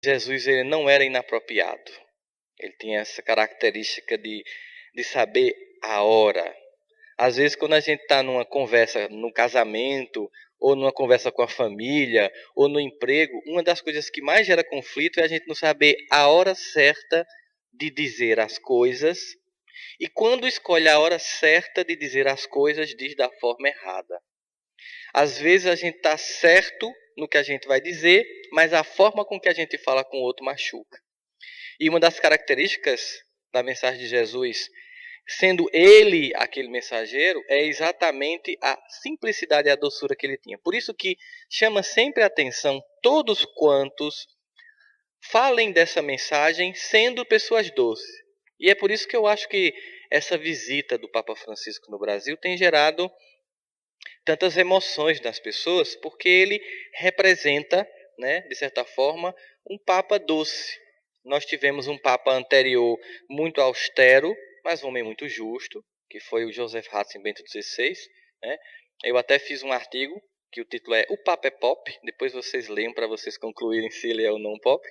Jesus ele não era inapropriado. Ele tinha essa característica de saber a hora. Às vezes, quando a gente está numa conversa no casamento, ou numa conversa com a família, ou no emprego, uma das coisas que mais gera conflito é a gente não saber a hora certa de dizer as coisas. E quando escolhe a hora certa de dizer as coisas, diz da forma errada. Às vezes a gente está certo no que a gente vai dizer, mas a forma com que a gente fala com o outro machuca. E uma das características da mensagem de Jesus, sendo ele aquele mensageiro, é exatamente a simplicidade e a doçura que ele tinha. Por isso que chama sempre a atenção todos quantos falem dessa mensagem sendo pessoas doces. E é por isso que eu acho que essa visita do Papa Francisco no Brasil tem gerado tantas emoções nas pessoas, porque ele representa, né, de certa forma, um Papa doce. Nós tivemos um Papa anterior muito austero, mas um homem muito justo, que foi o Joseph Ratzinger Bento XVI. Né? Eu até fiz um artigo que o título é O Papa é Pop, depois vocês leiam para vocês concluírem se ele é ou não pop.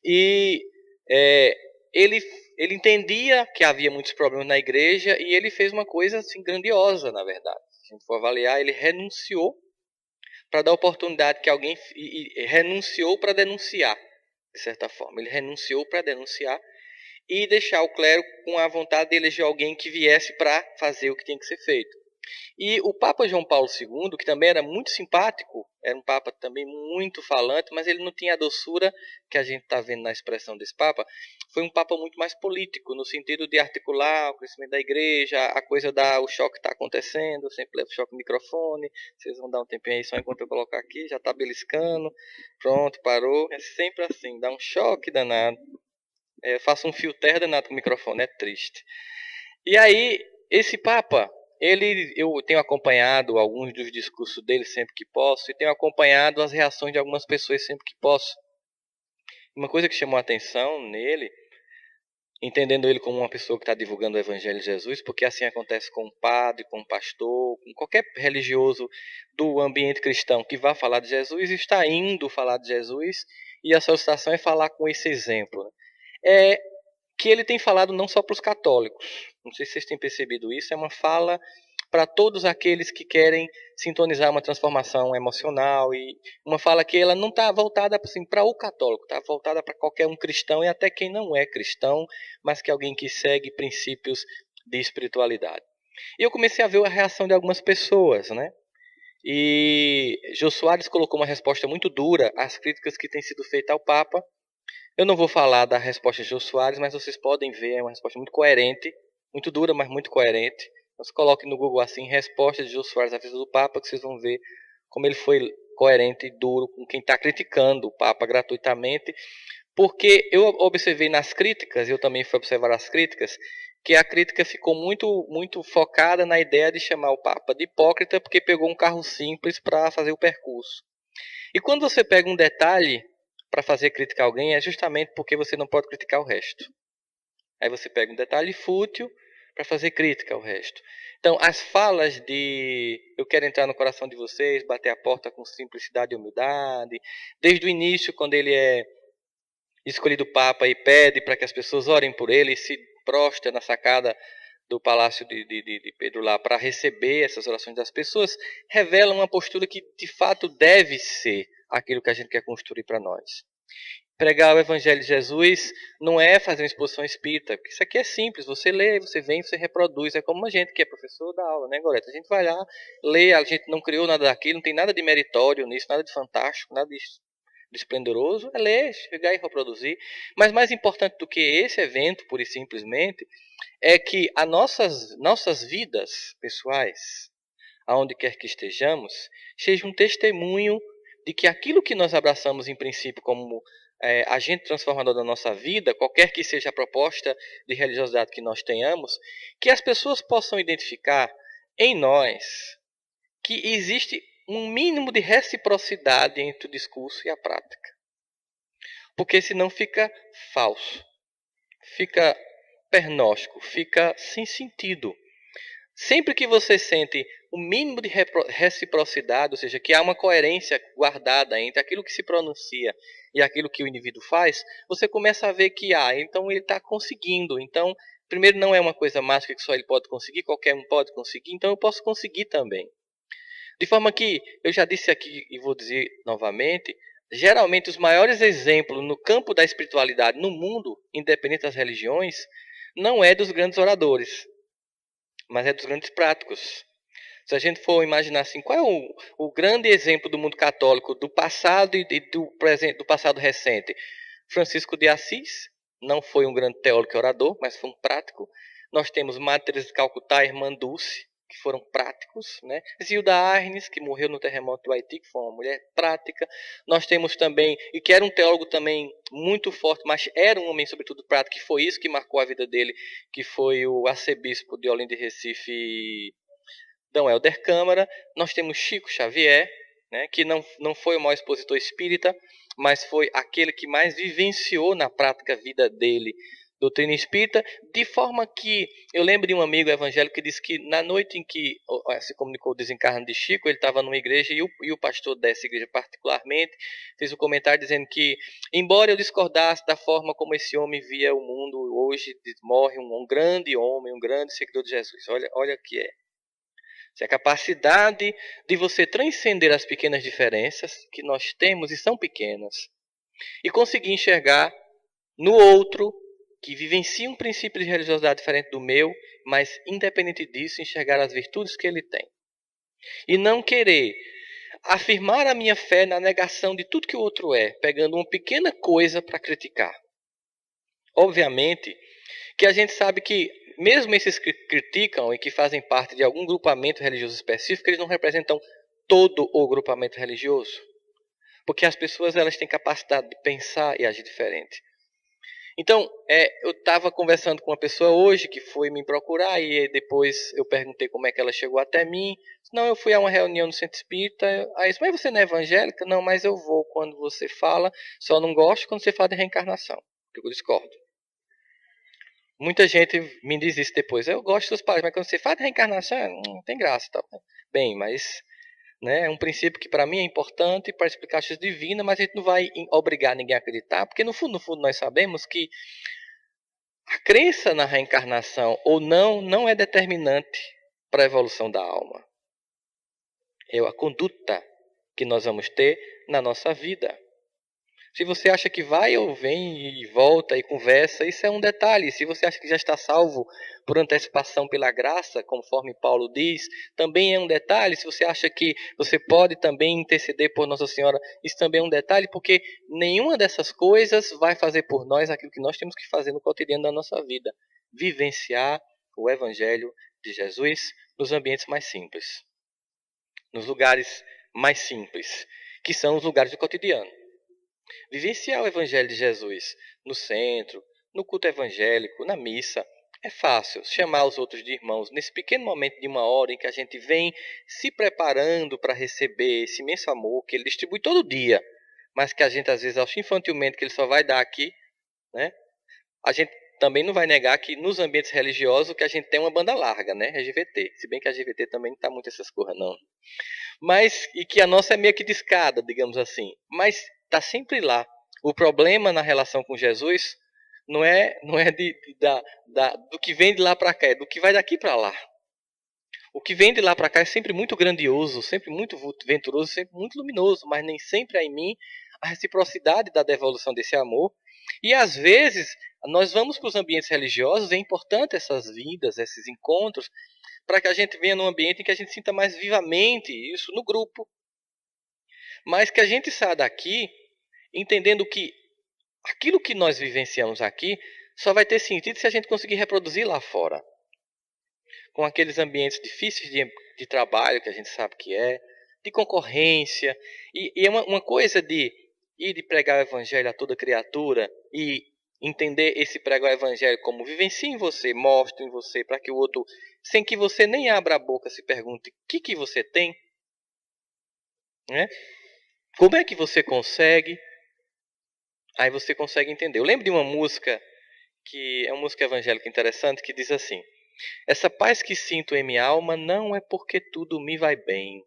E é, ele, ele entendia que havia muitos problemas na igreja e ele fez uma coisa assim grandiosa, na verdade. Se a gente for avaliar, ele renunciou para dar oportunidade que alguém e renunciou para denunciar, de certa forma. Ele renunciou para denunciar e deixar o clero com a vontade de eleger alguém que viesse para fazer o que tinha que ser feito. E o Papa João Paulo II, que também era muito simpático, era um Papa também muito falante, mas ele não tinha a doçura que a gente está vendo na expressão desse Papa. Foi um Papa muito mais político, no sentido de articular o crescimento da igreja, a coisa da o choque está acontecendo, sempre leva o choque no microfone, vocês vão dar um tempinho aí só enquanto eu colocar aqui, já está beliscando, pronto, parou. É sempre assim, dá um choque danado. Faço um fio terra danado com o microfone, é triste. E aí, esse Papa, eu tenho acompanhado alguns dos discursos dele sempre que posso, e tenho acompanhado as reações de algumas pessoas sempre que posso. Uma coisa que chamou a atenção nele, entendendo ele como uma pessoa que está divulgando o Evangelho de Jesus, porque assim acontece com um padre, com um pastor, com qualquer religioso do ambiente cristão que vá falar de Jesus, está indo falar de Jesus, e a solicitação é falar com esse exemplo. É que ele tem falado não só para os católicos. Não sei se vocês têm percebido isso. É uma fala para todos aqueles que querem sintonizar uma transformação emocional. E uma fala que ela não está voltada assim, para o católico, está voltada para qualquer um cristão e até quem não é cristão, mas que é alguém que segue princípios de espiritualidade. E eu comecei a ver a reação de algumas pessoas, né? E Jô Soares colocou uma resposta muito dura às críticas que têm sido feitas ao Papa. Eu não vou falar da resposta de Jô Soares, mas vocês podem ver, é uma resposta muito coerente, muito dura, mas muito coerente. Você coloque no Google assim, resposta de Jô Soares à visita do Papa, que vocês vão ver como ele foi coerente e duro com quem está criticando o Papa gratuitamente. Porque eu observei nas críticas, eu também fui observar as críticas, que a crítica ficou muito focada na ideia de chamar o Papa de hipócrita porque pegou um carro simples para fazer o percurso. E quando você pega um detalhe para fazer crítica a alguém, é justamente porque você não pode criticar o resto. Aí você pega um detalhe fútil para fazer crítica ao resto. Então, as falas de eu quero entrar no coração de vocês, bater a porta com simplicidade e humildade, desde o início, quando ele é escolhido Papa e pede para que as pessoas orem por ele e se prostra na sacada do palácio de Pedro lá para receber essas orações das pessoas, revela uma postura que de fato deve ser aquilo que a gente quer construir para nós. Pregar o Evangelho de Jesus não é fazer uma exposição espírita, porque isso aqui é simples, você lê, você vem, você reproduz, é como a gente que é professor da aula, né, Goreta? A gente vai lá, lê, a gente não criou nada daquilo, não tem nada de meritório nisso, nada de fantástico, nada de esplendoroso, é ler, chegar e reproduzir. Mas mais importante do que esse evento, pura e simplesmente, é que as nossas vidas pessoais, aonde quer que estejamos, seja um testemunho de que aquilo que nós abraçamos em princípio como agente transformador da nossa vida, qualquer que seja a proposta de religiosidade que nós tenhamos, que as pessoas possam identificar em nós que existe um mínimo de reciprocidade entre o discurso e a prática. Porque senão fica falso, fica pernóstico, fica sem sentido. Sempre que você sente o mínimo de reciprocidade, ou seja, que há uma coerência guardada entre aquilo que se pronuncia e aquilo que o indivíduo faz, você começa a ver que então ele está conseguindo. Então, primeiro, não é uma coisa mágica que só ele pode conseguir, qualquer um pode conseguir, então eu posso conseguir também. De forma que, eu já disse aqui e vou dizer novamente, geralmente os maiores exemplos no campo da espiritualidade no mundo, independente das religiões, não é dos grandes oradores, mas é dos grandes práticos. Se a gente for imaginar assim, qual é o grande exemplo do mundo católico do passado e do presente, do passado recente? Francisco de Assis não foi um grande teólogo e orador, mas foi um prático. Nós temos Madre Teresa de Calcutá e Irmã Dulce, que foram práticos, né? Zilda Arnes, que morreu no terremoto do Haiti, que foi uma mulher prática. Nós temos também, e que era um teólogo também muito forte, mas era um homem sobretudo prático, que foi isso que marcou a vida dele, que foi o arcebispo de Olinda e Recife, D. Helder Câmara. Nós temos Chico Xavier, né, que não foi o maior expositor espírita, mas foi aquele que mais vivenciou na prática vida dele doutrina espírita, de forma que eu lembro de um amigo evangélico que disse que na noite em que se comunicou o desencarne de Chico, ele estava numa igreja e o pastor dessa igreja particularmente fez um comentário dizendo que, embora eu discordasse da forma como esse homem via o mundo, hoje morre um grande homem, um grande seguidor de Jesus. Olha o que é. É a capacidade de você transcender as pequenas diferenças que nós temos e são pequenas, e conseguir enxergar no outro, que vivencia um princípio de religiosidade diferente do meu, mas independente disso, enxergar as virtudes que ele tem. E não querer afirmar a minha fé na negação de tudo que o outro é, pegando uma pequena coisa para criticar. Obviamente que a gente sabe que mesmo esses que criticam e que fazem parte de algum grupamento religioso específico, eles não representam todo o grupamento religioso. Porque as pessoas elas têm capacidade de pensar e agir diferente. Então, eu estava conversando com uma pessoa hoje que foi me procurar e depois eu perguntei como é que ela chegou até mim. Não, eu fui a uma reunião no Centro Espírita. Aí disse, mas você não é evangélica? Não, mas eu vou quando você fala. Só não gosto quando você fala de reencarnação. Eu discordo. Muita gente me diz isso depois. Eu gosto dos pais, mas quando você fala de reencarnação, não tem graça. Tá? Bem, mas né, é um princípio que para mim é importante para explicar a justiça divina, mas a gente não vai obrigar ninguém a acreditar, porque no fundo nós sabemos que a crença na reencarnação ou não é determinante para a evolução da alma. É a conduta que nós vamos ter na nossa vida. Se você acha que vai ou vem e volta e conversa, isso é um detalhe. Se você acha que já está salvo por antecipação pela graça, conforme Paulo diz, também é um detalhe. Se você acha que você pode também interceder por Nossa Senhora, isso também é um detalhe, porque nenhuma dessas coisas vai fazer por nós aquilo que nós temos que fazer no cotidiano da nossa vida. Vivenciar o Evangelho de Jesus nos ambientes mais simples. Nos lugares mais simples, que são os lugares do cotidiano. Vivenciar o Evangelho de Jesus no centro, no culto evangélico, na missa, é fácil. Chamar os outros de irmãos nesse pequeno momento de uma hora em que a gente vem se preparando para receber esse imenso amor que ele distribui todo dia, mas que a gente às vezes acha infantilmente que ele só vai dar aqui, né? A gente também não vai negar que nos ambientes religiosos que a gente tem uma banda larga, né? GVT. Se bem que a GVT também não está muito essas coisas, não. Mas, e que a nossa é meio que de escada, digamos assim. Mas está sempre lá. O problema na relação com Jesus não é do que vem de lá para cá, é do que vai daqui para lá. O que vem de lá para cá é sempre muito grandioso, sempre muito venturoso, sempre muito luminoso, mas nem sempre há em mim a reciprocidade da devolução desse amor. E às vezes nós vamos para os ambientes religiosos, é importante essas vindas, esses encontros, para que a gente venha num ambiente em que a gente sinta mais vivamente isso no grupo. Mas que a gente saia daqui entendendo que aquilo que nós vivenciamos aqui só vai ter sentido se a gente conseguir reproduzir lá fora. Com aqueles ambientes difíceis de trabalho, que a gente sabe que é, de concorrência. E é uma coisa de ir de pregar o evangelho a toda criatura e entender esse pregar o evangelho como vivencia em você, mostra em você, para que o outro, sem que você nem abra a boca, se pergunte o que você tem. Né? Como é que você consegue? Aí você consegue entender. Eu lembro de uma música, que é uma música evangélica interessante, que diz assim: Essa paz que sinto em minha alma não é porque tudo me vai bem.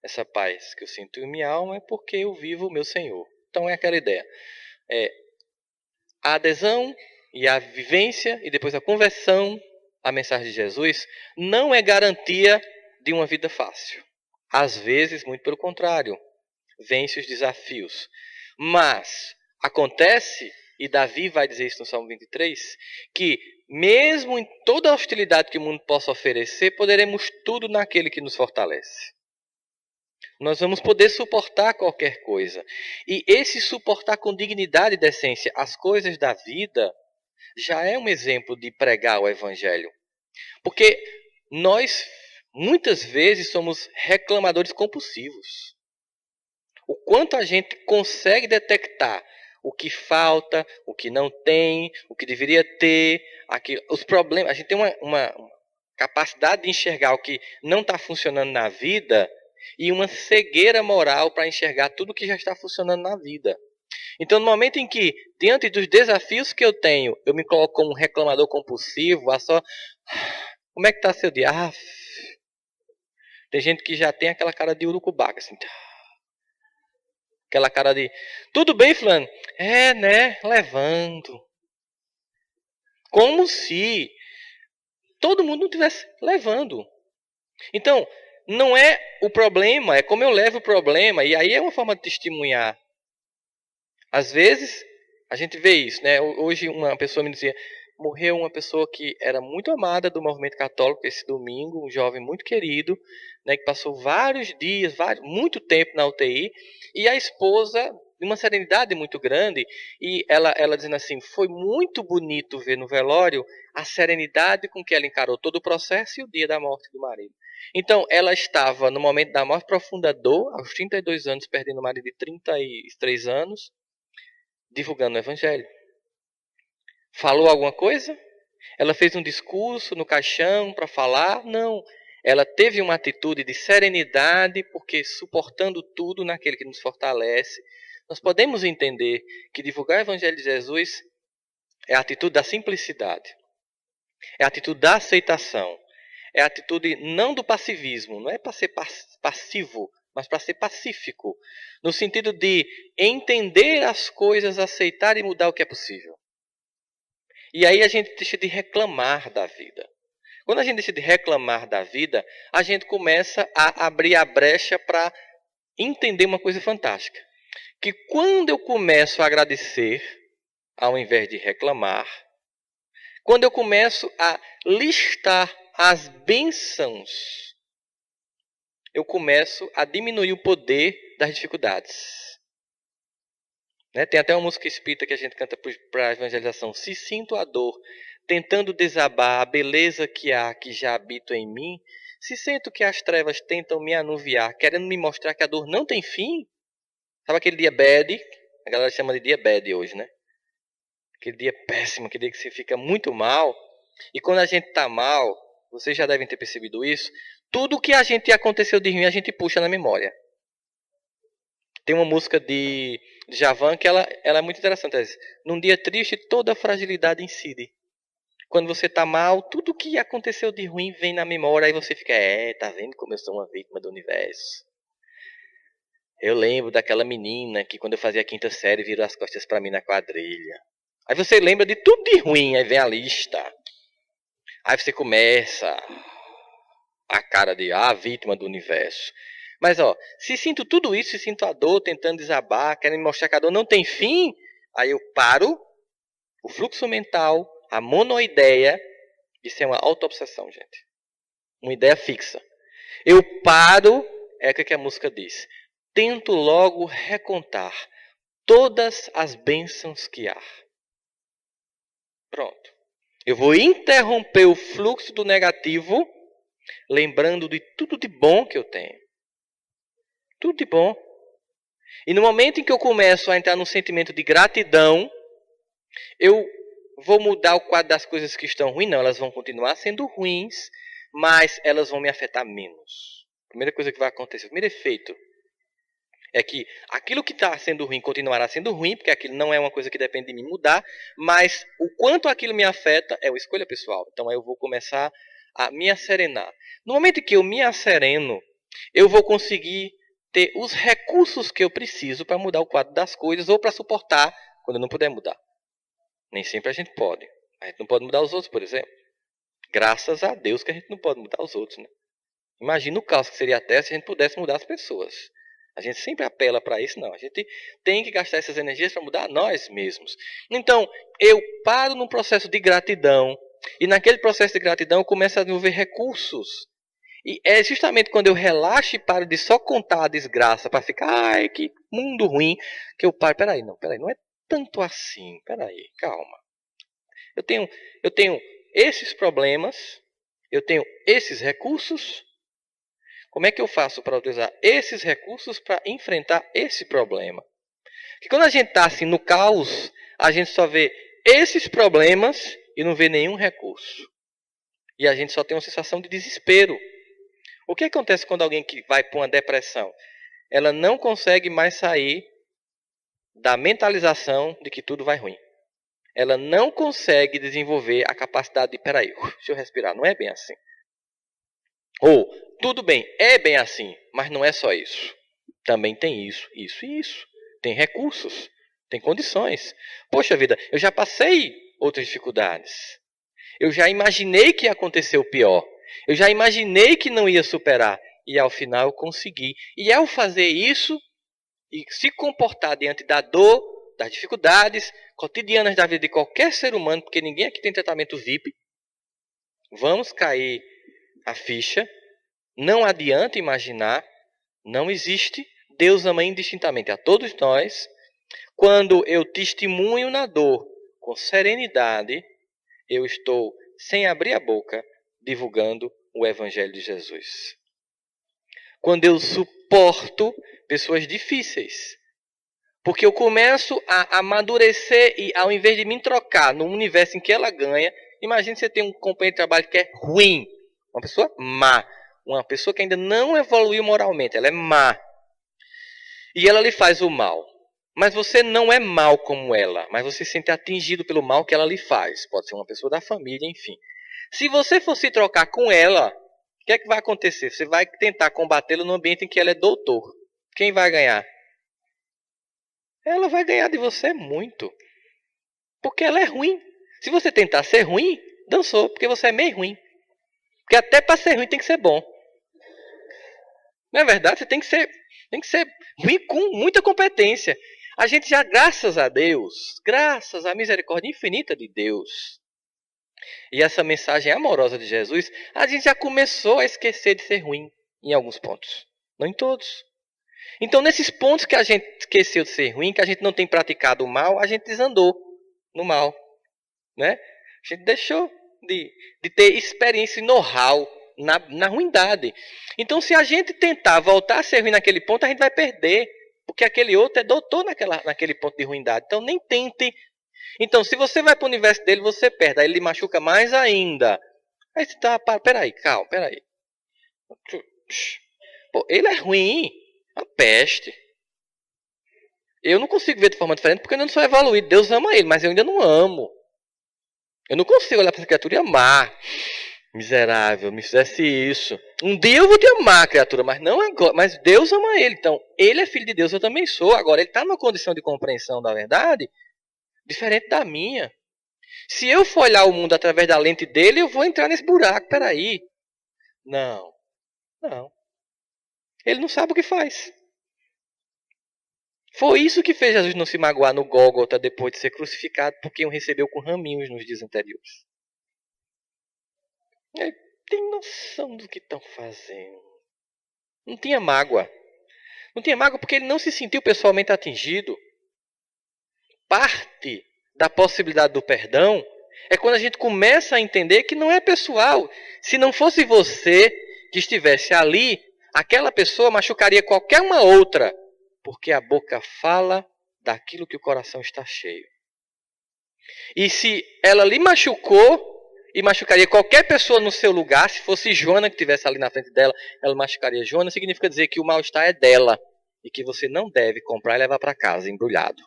Essa paz que eu sinto em minha alma é porque eu vivo o meu Senhor. Então é aquela ideia. É a adesão e a vivência e depois a conversão à mensagem de Jesus não é garantia de uma vida fácil. Às vezes, muito pelo contrário, vence os desafios. Mas acontece, e Davi vai dizer isso no Salmo 23, que mesmo em toda a hostilidade que o mundo possa oferecer, poderemos tudo naquele que nos fortalece. Nós vamos poder suportar qualquer coisa. E esse suportar com dignidade e decência as coisas da vida já é um exemplo de pregar o Evangelho. Porque nós, muitas vezes, somos reclamadores compulsivos. O quanto a gente consegue detectar o que falta, o que não tem, o que deveria ter, os problemas. A gente tem uma capacidade de enxergar o que não está funcionando na vida e uma cegueira moral para enxergar tudo que já está funcionando na vida. Então, no momento em que, diante dos desafios que eu tenho, eu me coloco como um reclamador compulsivo, como é que está seu dia? Tem gente que já tem aquela cara de urucubaca, assim. Aquela cara de, tudo bem, fulano? É, né? Levando. Como se todo mundo não estivesse levando. Então, não é o problema, é como eu levo o problema. E aí é uma forma de testemunhar. Às vezes, a gente vê isso, né? Hoje uma pessoa me dizia, morreu uma pessoa que era muito amada do movimento católico esse domingo, um jovem muito querido, né, que passou vários dias, muito tempo na UTI, e a esposa, de uma serenidade muito grande, e ela dizendo assim, foi muito bonito ver no velório a serenidade com que ela encarou todo o processo e o dia da morte do marido. Então, ela estava no momento da morte profunda dor, aos 32 anos, perdendo o marido de 33 anos, divulgando o Evangelho. Falou alguma coisa? Ela fez um discurso no caixão para falar? Não. Ela teve uma atitude de serenidade, porque suportando tudo naquele que nos fortalece, nós podemos entender que divulgar o Evangelho de Jesus é a atitude da simplicidade, é a atitude da aceitação, é a atitude não do passivismo, não é para ser passivo, mas para ser pacífico, no sentido de entender as coisas, aceitar e mudar o que é possível. E aí a gente deixa de reclamar da vida. Quando a gente deixa de reclamar da vida, a gente começa a abrir a brecha para entender uma coisa fantástica. Que quando eu começo a agradecer, ao invés de reclamar, quando eu começo a listar as bênçãos, eu começo a diminuir o poder das dificuldades. Né? Tem até uma música espírita que a gente canta para a evangelização. Se sinto a dor, tentando desabar a beleza que há, que já habita em mim, se sinto que as trevas tentam me anuviar, querendo me mostrar que a dor não tem fim. Sabe aquele dia bad? A galera chama de dia bad hoje, né? Aquele dia péssimo, aquele dia que você fica muito mal. E quando a gente está mal, vocês já devem ter percebido isso, tudo que a gente aconteceu de ruim, a gente puxa na memória. Tem uma música de Djavan que ela é muito interessante. Num dia triste, toda a fragilidade incide. Quando você está mal, tudo que aconteceu de ruim vem na memória. Aí você fica, tá vendo como eu sou uma vítima do universo. Eu lembro daquela menina que quando eu fazia a quinta série virou as costas para mim na quadrilha. Aí você lembra de tudo de ruim, aí vem a lista. Aí você começa a cara de vítima do universo. Mas, se sinto tudo isso, se sinto a dor, tentando desabar, querendo me mostrar que a dor não tem fim, aí eu paro, o fluxo mental, a monoideia, isso é uma auto-obsessão, gente. Uma ideia fixa. Eu paro, é o que a música diz, tento logo recontar todas as bênçãos que há. Pronto. Eu vou interromper o fluxo do negativo, lembrando de tudo de bom que eu tenho. Tudo de bom. E no momento em que eu começo a entrar num sentimento de gratidão, eu vou mudar o quadro das coisas que estão ruins. Não, elas vão continuar sendo ruins, mas elas vão me afetar menos. Primeira coisa que vai acontecer, o primeiro efeito É que aquilo que está sendo ruim continuará sendo ruim, porque aquilo não é uma coisa que depende de mim mudar, mas o quanto aquilo me afeta é uma escolha pessoal. Então eu vou começar a me asserenar. No momento que eu me assereno, eu vou conseguir ter os recursos que eu preciso para mudar o quadro das coisas ou para suportar quando eu não puder mudar. Nem sempre a gente pode. A gente não pode mudar os outros, por exemplo. Graças a Deus que a gente não pode mudar os outros, né? Imagina o caos que seria até se a gente pudesse mudar as pessoas. A gente sempre apela para isso, não. A gente tem que gastar essas energias para mudar nós mesmos. Então, eu paro num processo de gratidão. E naquele processo de gratidão eu começo a desenvolver recursos. E é justamente quando eu relaxo e paro de só contar a desgraça para ficar, ai, que mundo ruim, que eu paro. Peraí, não é tanto assim. Peraí, calma. Eu tenho esses problemas, eu tenho esses recursos. Como é que eu faço para utilizar esses recursos para enfrentar esse problema? Porque quando a gente está assim no caos, a gente só vê esses problemas e não vê nenhum recurso. E a gente só tem uma sensação de desespero. O que acontece quando alguém que vai para uma depressão? Ela não consegue mais sair da mentalização de que tudo vai ruim. Ela não consegue desenvolver a capacidade de, peraí, deixa eu respirar, não é bem assim. Ou, tudo bem, é bem assim, mas não é só isso. Também tem isso, isso e isso. Tem recursos, tem condições. Poxa vida, eu já passei outras dificuldades. Eu já imaginei que ia acontecer o pior. Eu já imaginei que não ia superar. E ao final eu consegui. E ao fazer isso, e se comportar diante da dor, das dificuldades cotidianas da vida de qualquer ser humano, porque ninguém aqui tem tratamento VIP, vamos cair a ficha. Não adianta imaginar, não existe. Deus ama indistintamente a todos nós. Quando eu testemunho na dor com serenidade, eu estou, sem abrir a boca, divulgando o Evangelho de Jesus. Quando eu suporto pessoas difíceis, porque eu começo a amadurecer e ao invés de me trocar no universo em que ela ganha, imagine você tem um companheiro de trabalho que é ruim, uma pessoa má, uma pessoa que ainda não evoluiu moralmente, ela é má. E ela lhe faz o mal. Mas você não é mal como ela, mas você se sente atingido pelo mal que ela lhe faz. Pode ser uma pessoa da família, enfim. Se você for se trocar com ela, o que é que vai acontecer? Você vai tentar combatê-lo no ambiente em que ela é doutor. Quem vai ganhar? Ela vai ganhar de você muito. Porque ela é ruim. Se você tentar ser ruim, dançou, porque você é meio ruim. Porque até para ser ruim tem que ser bom. Não é verdade? Você tem que ser ruim com muita competência. A gente já, graças a Deus, graças à misericórdia infinita de Deus, e essa mensagem amorosa de Jesus, a gente já começou a esquecer de ser ruim em alguns pontos. Não em todos. Então, nesses pontos que a gente esqueceu de ser ruim, que a gente não tem praticado o mal, a gente desandou no mal. Né? A gente deixou de ter experiência e know-how na ruindade. Então, se a gente tentar voltar a ser ruim naquele ponto, a gente vai perder. Porque aquele outro é doutor naquele ponto de ruindade. Então, nem tente. Então, se você vai para o universo dele, você perde. Aí ele machuca mais ainda. Aí você tá, peraí, calma, peraí. Pô, ele é ruim. Uma peste. Eu não consigo ver de forma diferente porque eu não sou evoluído. Deus ama ele, mas eu ainda não amo. Eu não consigo olhar para essa criatura e amar. Miserável, me fizesse isso. Um dia eu vou te amar, criatura, mas não agora. Mas Deus ama ele. Então, ele é filho de Deus, eu também sou. Agora, ele está numa condição de compreensão da verdade diferente da minha. Se eu for olhar o mundo através da lente dele, eu vou entrar nesse buraco. Peraí. Não. Ele não sabe o que faz. Foi isso que fez Jesus não se magoar no Gólgota depois de ser crucificado, porque o recebeu com raminhos nos dias anteriores. Ele tem noção do que estão fazendo. Não tinha mágoa. Não tinha mágoa porque ele não se sentiu pessoalmente atingido. Parte da possibilidade do perdão é quando a gente começa a entender que não é pessoal. Se não fosse você que estivesse ali, aquela pessoa machucaria qualquer uma outra. Porque a boca fala daquilo que o coração está cheio. E se ela lhe machucou, e machucaria qualquer pessoa no seu lugar, se fosse Joana que estivesse ali na frente dela, ela machucaria Joana, significa dizer que o mal-estar é dela. e que você não deve comprar e levar para casa embrulhado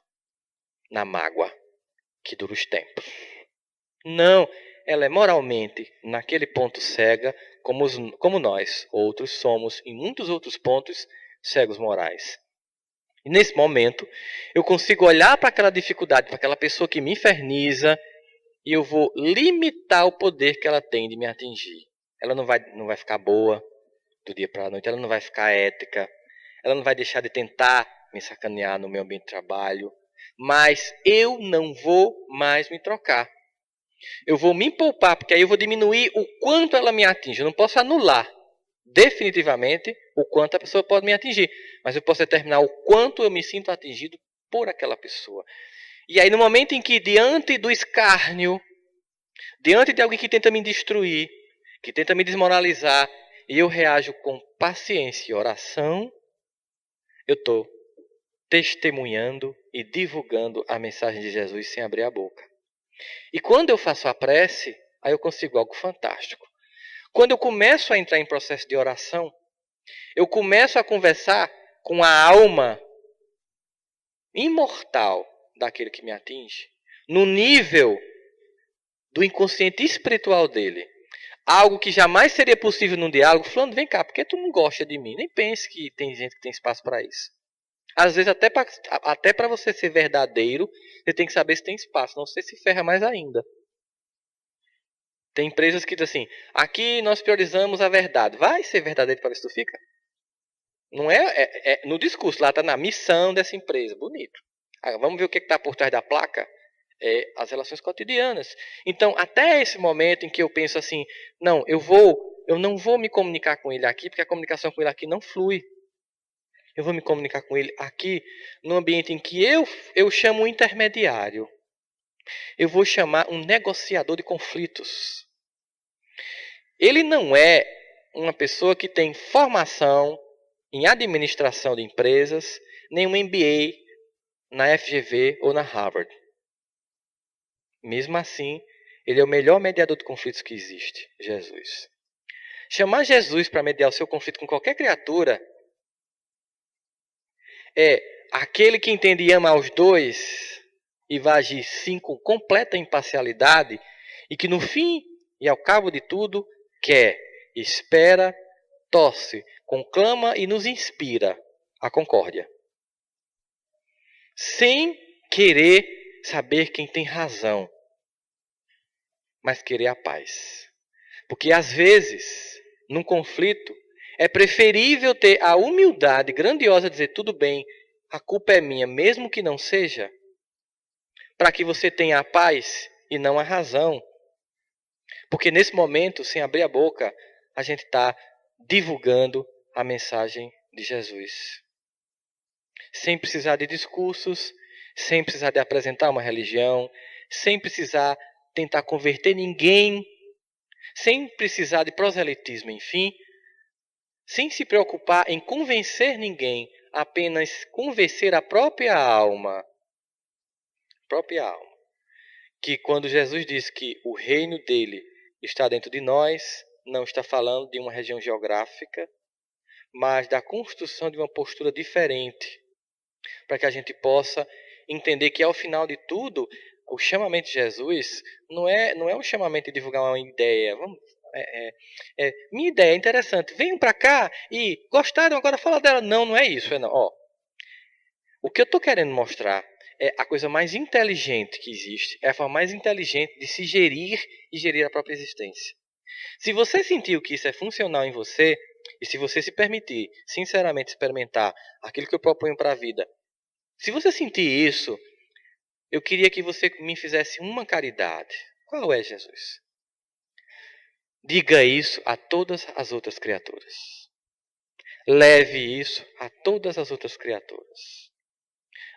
na mágoa que dura os tempos. Não, ela é moralmente, naquele ponto, cega, como nós, outros, somos, em muitos outros pontos, cegos morais. E nesse momento, eu consigo olhar para aquela dificuldade, para aquela pessoa que me inferniza, e eu vou limitar o poder que ela tem de me atingir. Ela não vai ficar boa do dia para a noite, ela não vai ficar ética, ela não vai deixar de tentar me sacanear no meu ambiente de trabalho, mas eu não vou mais me trocar. Eu vou me poupar, porque aí eu vou diminuir o quanto ela me atinge. Eu não posso anular definitivamente o quanto a pessoa pode me atingir, mas eu posso determinar o quanto eu me sinto atingido por aquela pessoa. E aí, no momento em que, diante do escárnio, diante de alguém que tenta me destruir, que tenta me desmoralizar, e eu reajo com paciência e oração, eu estou testemunhando e divulgando a mensagem de Jesus sem abrir a boca. E quando eu faço a prece, aí eu consigo algo fantástico. Quando eu começo a entrar em processo de oração, eu começo a conversar com a alma imortal daquele que me atinge, no nível do inconsciente espiritual dele. Algo que jamais seria possível num diálogo. Fulano, vem cá, por que tu não gosta de mim? Nem pense que tem gente que tem espaço para isso. Às vezes, até para você ser verdadeiro, você tem que saber se tem espaço, não você se ferra mais ainda. Tem empresas que dizem assim, aqui nós priorizamos a verdade. Vai ser verdadeiro para ver se tu fica? Não é no discurso, lá está na missão dessa empresa. Bonito. Vamos ver o que está por trás da placa? As relações cotidianas. Então, até esse momento em que eu penso assim, não, eu não vou me comunicar com ele aqui, porque a comunicação com ele aqui não flui. Eu vou me comunicar com ele aqui, no ambiente em que eu chamo um intermediário. Eu vou chamar um negociador de conflitos. Ele não é uma pessoa que tem formação em administração de empresas, nem um MBA na FGV ou na Harvard. Mesmo assim, ele é o melhor mediador de conflitos que existe, Jesus. Chamar Jesus para mediar o seu conflito com qualquer criatura é aquele que entende e ama aos dois e vai agir sim com completa imparcialidade e que no fim e ao cabo de tudo quer, espera, torce, conclama e nos inspira a concórdia. Sem querer saber quem tem razão, mas querer a paz. Porque às vezes, num conflito, é preferível ter a humildade grandiosa de dizer tudo bem, a culpa é minha, mesmo que não seja, para que você tenha a paz e não a razão. Porque nesse momento, sem abrir a boca, a gente está divulgando a mensagem de Jesus. Sem precisar de discursos, sem precisar de apresentar uma religião, sem precisar tentar converter ninguém, sem precisar de proselitismo, enfim, sem se preocupar em convencer ninguém, apenas convencer a própria alma. Que quando Jesus diz que o reino dele está dentro de nós, não está falando de uma região geográfica, mas da construção de uma postura diferente, para que a gente possa entender que ao final de tudo, o chamamento de Jesus não é um chamamento de divulgar uma ideia. Minha ideia é interessante. Venham para cá e gostaram, agora fala dela. Não é isso. O que eu estou querendo mostrar é a coisa mais inteligente que existe. É a forma mais inteligente de se gerir e gerir a própria existência. Se você sentiu que isso é funcional em você, e se você se permitir, sinceramente, experimentar aquilo que eu proponho para a vida, se você sentir isso, eu queria que você me fizesse uma caridade. Qual é, Jesus? Diga isso a todas as outras criaturas. Leve isso a todas as outras criaturas.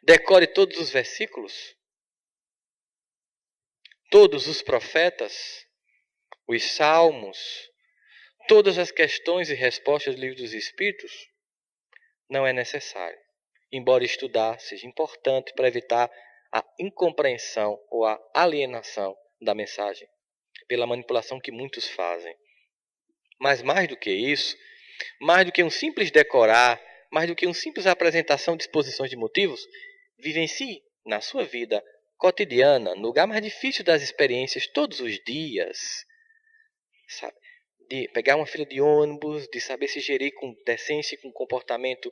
Decore todos os versículos, todos os profetas, os salmos, todas as questões e respostas do livro dos Espíritos. Não é necessário. Embora estudar seja importante para evitar a incompreensão ou a alienação da mensagem, pela manipulação que muitos fazem. Mas mais do que isso, mais do que um simples decorar, mais do que uma simples apresentação de exposições de motivos, vivencie na sua vida cotidiana, no lugar mais difícil das experiências, todos os dias, sabe? De pegar uma fila de ônibus, de saber se gerir com decência, com comportamento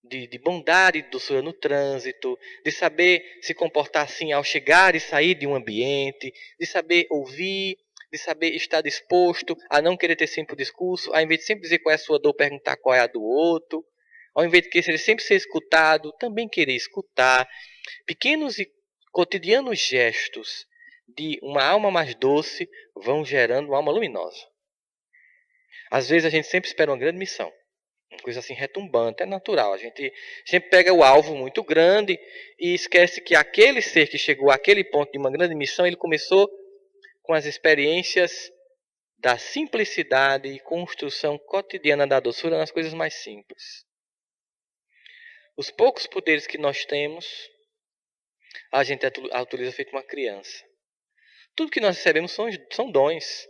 de bondade e doçura no trânsito, de saber se comportar assim ao chegar e sair de um ambiente, de saber ouvir, de saber estar disposto a não querer ter sempre o discurso, ao invés de sempre dizer qual é a sua dor, perguntar qual é a do outro, ao invés de querer sempre ser escutado, também querer escutar. Pequenos e cotidianos gestos de uma alma mais doce vão gerando uma alma luminosa. Às vezes a gente sempre espera uma grande missão, uma coisa assim retumbante, é natural. A gente sempre pega o alvo muito grande e esquece que aquele ser que chegou àquele ponto de uma grande missão, ele começou com as experiências da simplicidade e construção cotidiana da doçura nas coisas mais simples. Os poucos poderes que nós temos, a gente utiliza feito uma criança. Tudo que nós recebemos são dons.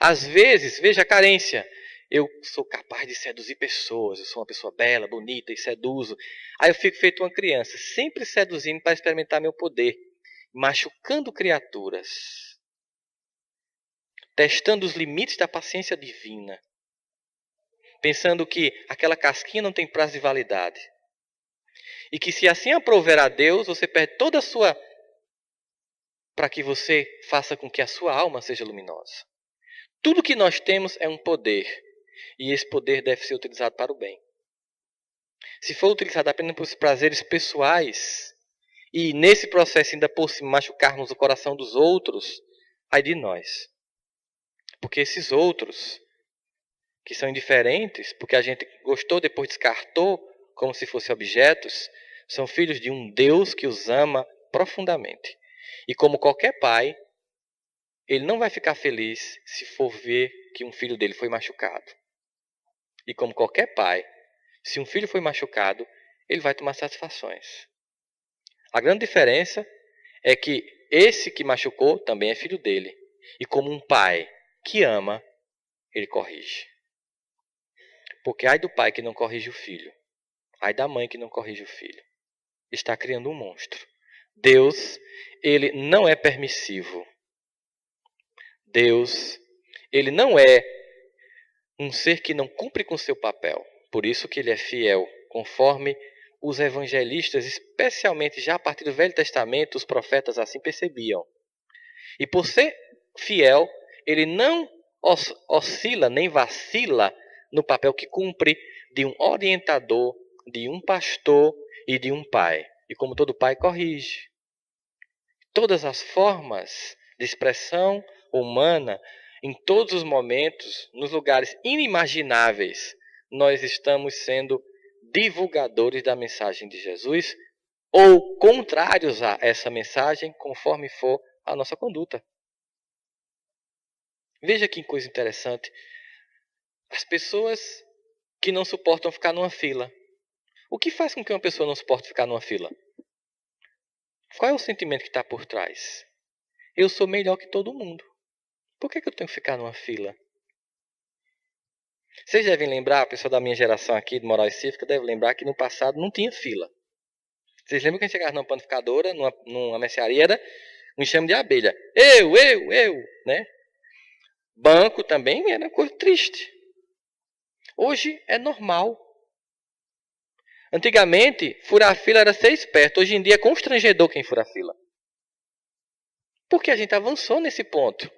Às vezes, veja a carência. Eu sou capaz de seduzir pessoas. Eu sou uma pessoa bela, bonita e seduzo. Aí eu fico feito uma criança, sempre seduzindo para experimentar meu poder, machucando criaturas, testando os limites da paciência divina, pensando que aquela casquinha não tem prazo de validade. E que se assim aprover a Deus, você perde toda a sua... para que você faça com que a sua alma seja luminosa. Tudo que nós temos é um poder. E esse poder deve ser utilizado para o bem. Se for utilizado apenas para os prazeres pessoais, e nesse processo ainda por cima machucarmos o coração dos outros, ai de nós. Porque esses outros, que são indiferentes, porque a gente gostou, depois descartou, como se fossem objetos, são filhos de um Deus que os ama profundamente. E como qualquer pai, ele não vai ficar feliz se for ver que um filho dele foi machucado. E como qualquer pai, se um filho foi machucado, ele vai tomar satisfações. A grande diferença é que esse que machucou também é filho dele. E como um pai que ama, ele corrige. Porque ai do pai que não corrige o filho. Ai da mãe que não corrige o filho. Está criando um monstro. Deus, ele não é permissivo. Deus, ele não é um ser que não cumpre com seu papel. Por isso que ele é fiel, conforme os evangelistas, especialmente já a partir do Velho Testamento, os profetas assim percebiam. E por ser fiel, ele não oscila nem vacila no papel que cumpre de um orientador, de um pastor e de um pai. E como todo pai, corrige. Todas as formas de expressão humana, em todos os momentos, nos lugares inimagináveis, nós estamos sendo divulgadores da mensagem de Jesus ou contrários a essa mensagem, conforme for a nossa conduta. Veja que coisa interessante. As pessoas que não suportam ficar numa fila. O que faz com que uma pessoa não suporte ficar numa fila? Qual é o sentimento que está por trás? Eu sou melhor que todo mundo. Por que eu tenho que ficar numa fila? Vocês devem lembrar, a pessoa da minha geração aqui, de moral e cívica, deve lembrar que no passado não tinha fila. Vocês lembram que a gente chegava numa panificadora, numa mercearia, era um enxame de abelha. Eu, né? Banco também era coisa triste. Hoje é normal. Antigamente, furar fila era ser esperto. Hoje em dia é constrangedor quem fura fila. Porque a gente avançou nesse ponto.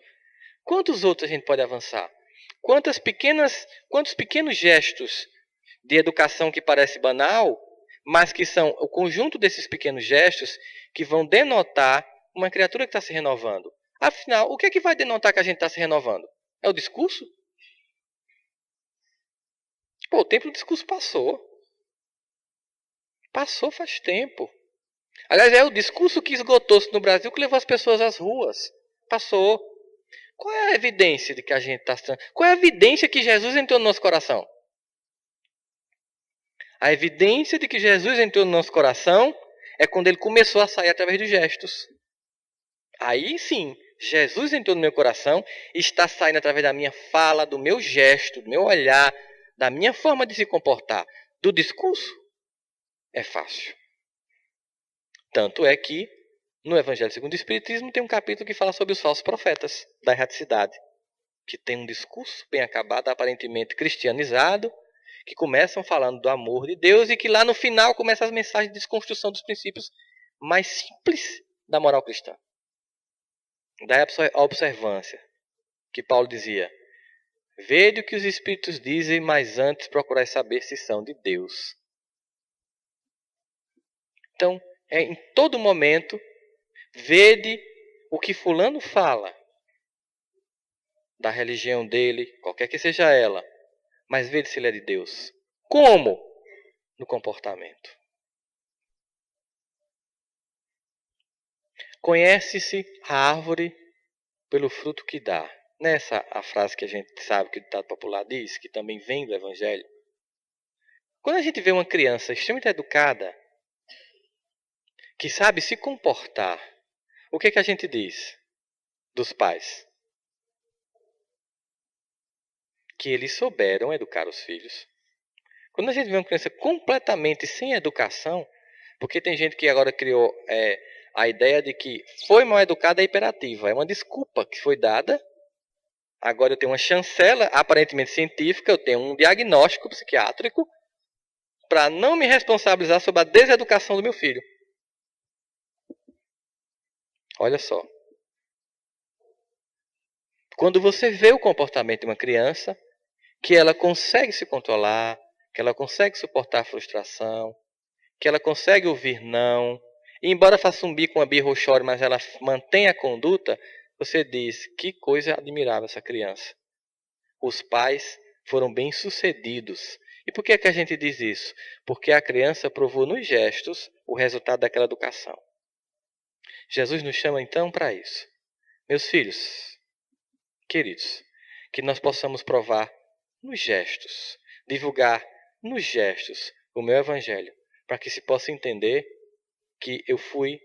Quantos outros a gente pode avançar? Quantos pequenos gestos de educação que parece banal, mas que são o conjunto desses pequenos gestos que vão denotar uma criatura que está se renovando. Afinal, o que é que vai denotar que a gente está se renovando? É o discurso? Pô, o tempo do discurso passou. Passou faz tempo. Aliás, é o discurso que esgotou-se no Brasil que levou as pessoas às ruas. Passou. Qual é a evidência de que a gente está... Qual é a evidência que Jesus entrou no nosso coração? A evidência de que Jesus entrou no nosso coração é quando ele começou a sair através dos gestos. Aí sim, Jesus entrou no meu coração e está saindo através da minha fala, do meu gesto, do meu olhar, da minha forma de se comportar. Do discurso é fácil. Tanto é que no Evangelho segundo o Espiritismo tem um capítulo que fala sobre os falsos profetas da erraticidade, que tem um discurso bem acabado, aparentemente cristianizado, que começam falando do amor de Deus e que lá no final começam as mensagens de desconstrução dos princípios mais simples da moral cristã. Daí a observância, que Paulo dizia: vede o que os Espíritos dizem, mas antes procurai saber se são de Deus. Então, em todo momento, vede o que fulano fala da religião dele, qualquer que seja ela, mas vede se ele é de Deus. Como? No comportamento. Conhece-se a árvore pelo fruto que dá. Nessa a frase que a gente sabe que o ditado popular diz, que também vem do Evangelho. Quando a gente vê uma criança extremamente educada, que sabe se comportar, o que a gente diz dos pais? Que eles souberam educar os filhos. Quando a gente vê uma criança completamente sem educação, porque tem gente que agora criou a ideia de que foi mal educada é hiperativa. É uma desculpa que foi dada. Agora eu tenho uma chancela aparentemente científica, eu tenho um diagnóstico psiquiátrico para não me responsabilizar sobre a deseducação do meu filho. Olha só. Quando você vê o comportamento de uma criança, que ela consegue se controlar, que ela consegue suportar a frustração, que ela consegue ouvir não, e embora faça um bico, uma birra ou chore, mas ela mantém a conduta, você diz, que coisa admirável essa criança. Os pais foram bem-sucedidos. E por que a gente diz isso? Porque a criança provou nos gestos o resultado daquela educação. Jesus nos chama então para isso. Meus filhos, queridos, que nós possamos provar nos gestos, divulgar nos gestos o meu evangelho, para que se possa entender que eu fui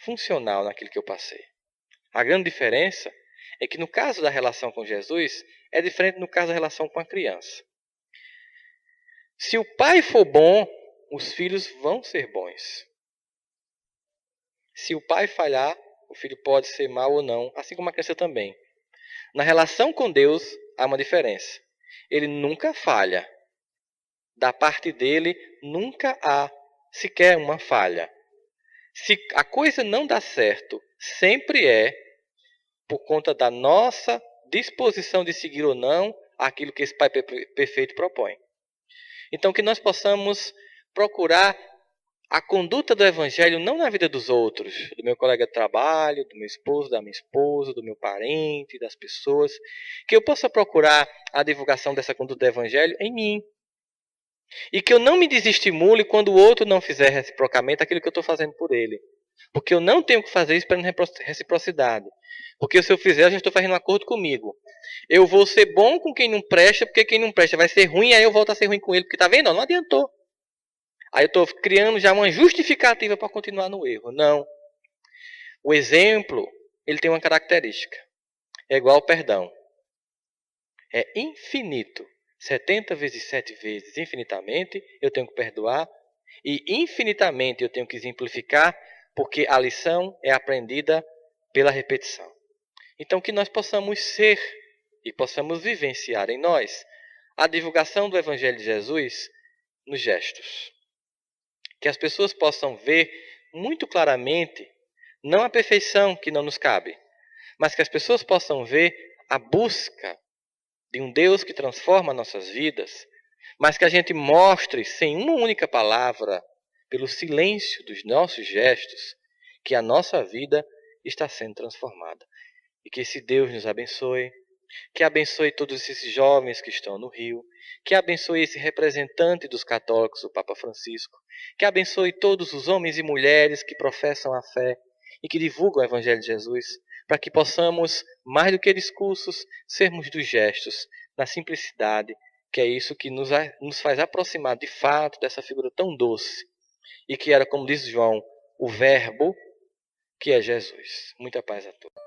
funcional naquilo que eu passei. A grande diferença é que no caso da relação com Jesus, é diferente no caso da relação com a criança. Se o pai for bom, os filhos vão ser bons. Se o pai falhar, o filho pode ser mau ou não, assim como a criança também. Na relação com Deus, há uma diferença. Ele nunca falha. Da parte dele, nunca há sequer uma falha. Se a coisa não dá certo, sempre é por conta da nossa disposição de seguir ou não aquilo que esse Pai perfeito propõe. Então, que nós possamos procurar a conduta do Evangelho não na vida dos outros, do meu colega de trabalho, do meu esposo, da minha esposa, do meu parente, das pessoas, que eu possa procurar a divulgação dessa conduta do Evangelho em mim. E que eu não me desestimule quando o outro não fizer reciprocamente aquilo que eu estou fazendo por ele. Porque eu não tenho que fazer isso esperando reciprocidade. Porque se eu fizer, eu já estou fazendo um acordo comigo. Eu vou ser bom com quem não presta, porque quem não presta vai ser ruim, aí eu volto a ser ruim com ele. Porque tá vendo? Não adiantou. Aí eu estou criando já uma justificativa para continuar no erro. Não. O exemplo, ele tem uma característica. É igual ao perdão. É infinito. 70 vezes 7 vezes infinitamente, eu tenho que perdoar. E infinitamente eu tenho que exemplificar, porque a lição é aprendida pela repetição. Então, que nós possamos ser e possamos vivenciar em nós a divulgação do Evangelho de Jesus nos gestos. Que as pessoas possam ver muito claramente, não a perfeição que não nos cabe, mas que as pessoas possam ver a busca de um Deus que transforma nossas vidas, mas que a gente mostre sem uma única palavra, pelo silêncio dos nossos gestos, que a nossa vida está sendo transformada. E que esse Deus nos abençoe, que abençoe todos esses jovens que estão no Rio, que abençoe esse representante dos católicos, o Papa Francisco, que abençoe todos os homens e mulheres que professam a fé e que divulgam o Evangelho de Jesus, para que possamos, mais do que discursos, sermos dos gestos, na simplicidade, que é isso que nos faz aproximar de fato dessa figura tão doce, e que era, como diz João, o Verbo, que é Jesus. Muita paz a todos.